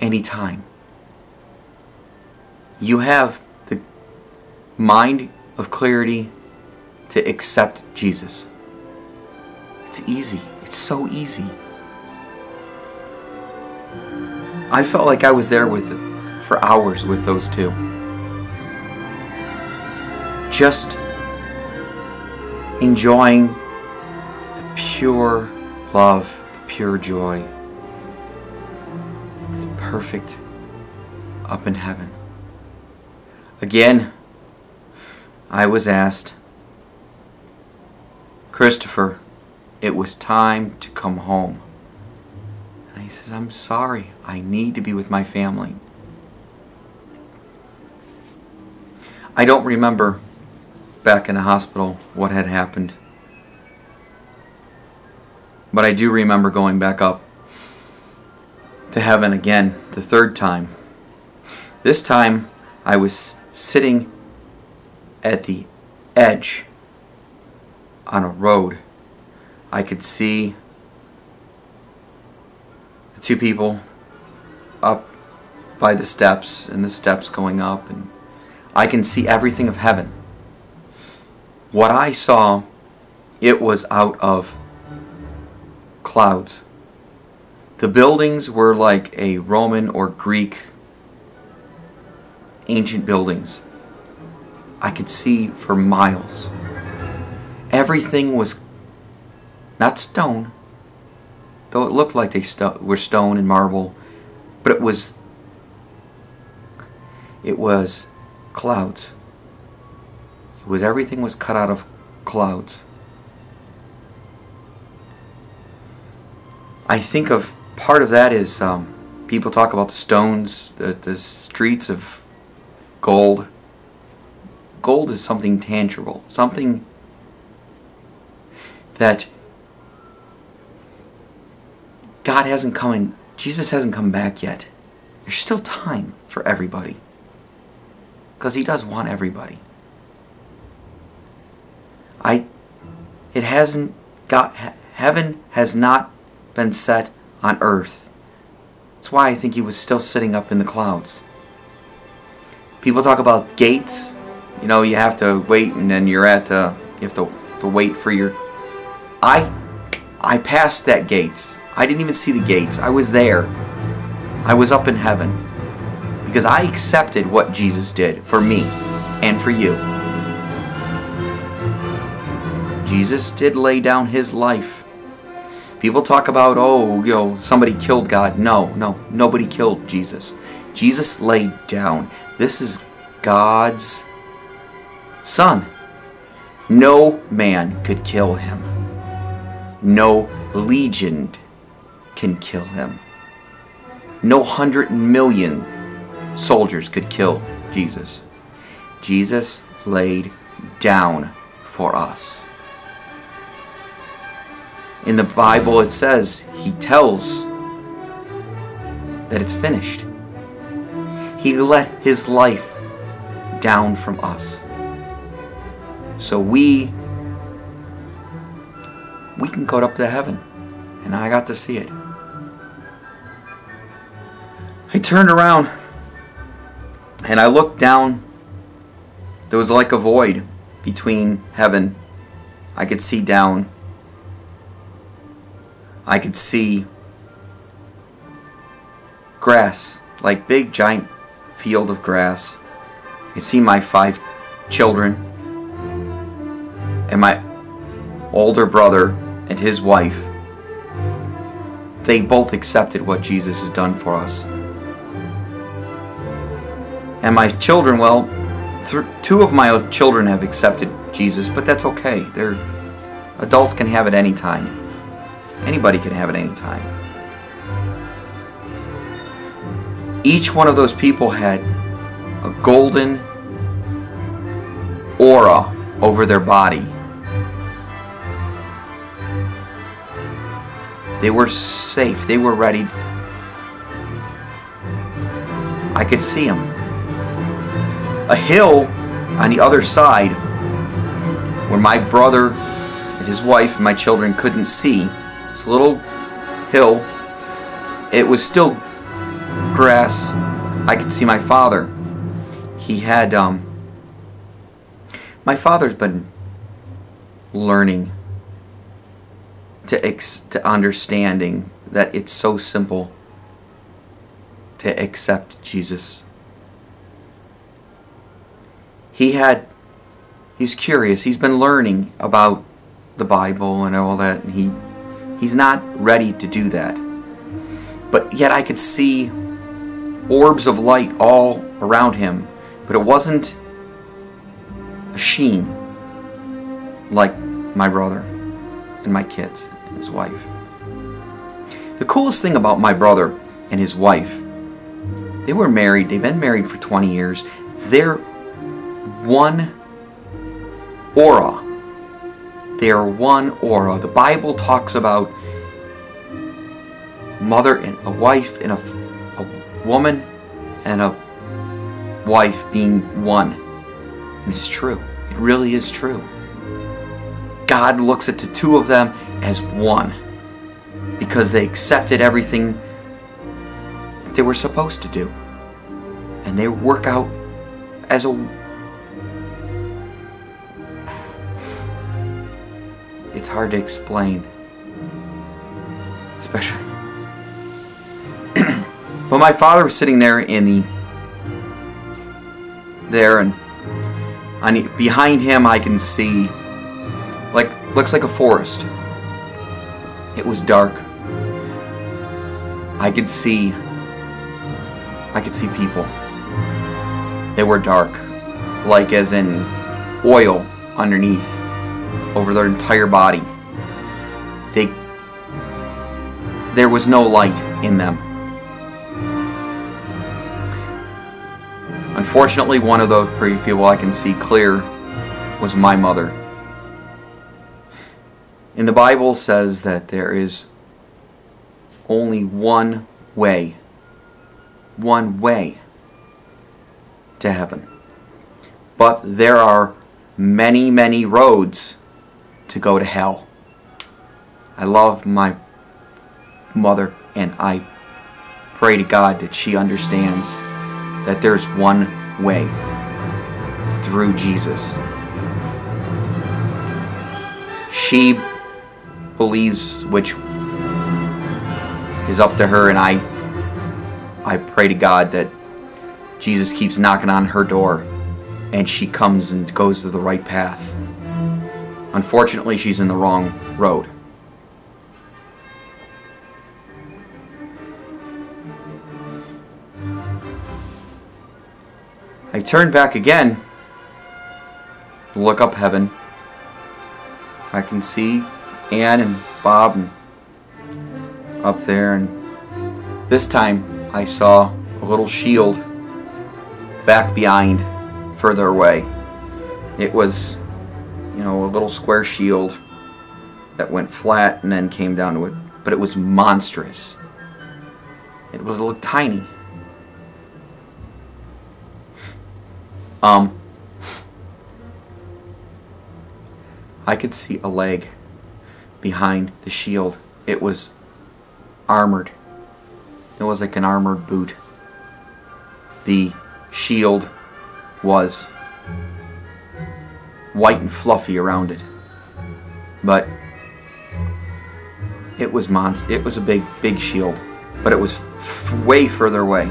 anytime. You have the mind of clarity to accept Jesus. It's easy. It's so easy. I felt like I was there for hours with those two. Just enjoying the pure love, the pure joy. It's perfect up in heaven. Again, I was asked, Christopher, it was time to come home. And he says, I'm sorry, I need to be with my family. I don't remember back in the hospital what had happened. But I do remember going back up to heaven again, the third time. This time I was sitting at the edge on a road. I could see the two people up by the steps and the steps going up, and I can see everything of heaven. What I saw, it was out of clouds. The buildings were like a Roman or Greek ancient buildings. I could see for miles. Everything was not stone, though it looked like they were stone and marble, but it was clouds. Everything was cut out of clouds. I think of part of that is people talk about the stones, the streets of gold. Gold is something tangible, something that God hasn't come in, Jesus hasn't come back yet. There's still time for everybody, because He does want everybody. Heaven has not been set on earth. That's why I think He was still sitting up in the clouds. People talk about gates. You know, you have to wait, and then you have to wait for your... I passed that gates. I didn't even see the gates. I was there. I was up in heaven. Because I accepted what Jesus did for me and for you. Jesus did lay down His life. People talk about, somebody killed God. No, nobody killed Jesus. Jesus laid down. This is God's Son. No man could kill Him. No legion can kill Him. No 100 million soldiers could kill Jesus. Jesus laid down for us. In the Bible it says, He tells that it's finished. He let His life down from us. So we can go up to heaven. And I got to see it. I turned around and I looked down. There was like a void between heaven. I could see down. I could see grass, like big giant field of grass. I could see my 5 children and my older brother and his wife. They both accepted what Jesus has done for us. And my children, well, 2 of my children have accepted Jesus, but that's okay. Adults can have it anytime. Anybody can have it anytime. Each one of those people had a golden aura over their body. They were safe. They were ready. I could see them. A hill on the other side, where my brother and his wife and my children couldn't see, this little hill, it was still grass, I could see my father. He had, my father's been learning to understanding that it's so simple to accept Jesus. He's curious. He's been learning about the Bible and all that, and he's not ready to do that. But yet I could see orbs of light all around him, but it wasn't a sheen like my brother and my kids and his wife. The coolest thing about my brother and his wife, they were married. They've been married for 20 years. They're one aura. They are one aura. The Bible talks about mother and a wife and a woman and a wife being one. And it's true. It really is true. God looks at the two of them as one because they accepted everything that they were supposed to do. And they work out as a... It's hard to explain. Especially... But my father was sitting there and behind him I can see, looks like a forest. It was dark. I could see people. They were dark, like as in oil underneath, over their entire body. There was no light in them. Unfortunately, one of the people I can see clear was my mother. And the Bible says that there is only one way to heaven. But there are many, many roads to go to hell. I love my mother, and I pray to God that she understands that there's one way through Jesus. She believes which is up to her, and I pray to God that Jesus keeps knocking on her door and she comes and goes to the right path. Unfortunately, she's in the wrong road. I turn back again to look up heaven. I can see Ann and Bob and up there, and this time I saw a little shield back behind, further away. It was, a little square shield that went flat and then came down to it, but it was monstrous. It looked tiny. I could see a leg behind the shield. It was armored. It was like an armored boot. The shield was white and fluffy around it, but it was a big shield, but it was way further away.